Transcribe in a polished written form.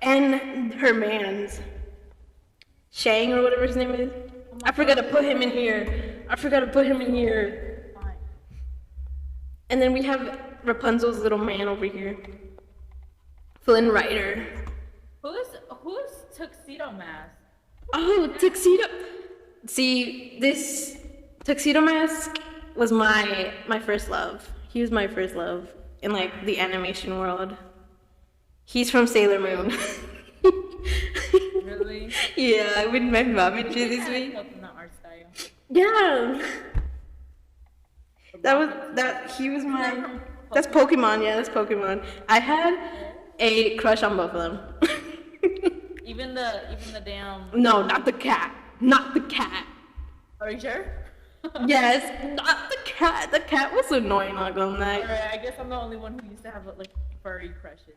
And her man's Shang or whatever his name is. I forgot to put him in here. Fine. And then we have Rapunzel's little man over here. Flynn Rider. Who's Tuxedo Mask? Oh, Tuxedo. See, this Tuxedo Mask was my first love. He was my first love in like the animation world. He's from Sailor Moon. Really? Yeah, with my mom introduced me. From the art style. Yeah. He was my. That's Pokemon. Yeah, that's Pokemon. I had a crush on both of them. Even the damn. No, not the cat. Not the cat. Are you sure? Yes, not the cat. The cat was annoying, not gonna lie. Alright, I guess I'm the only one who used to have like furry crushes.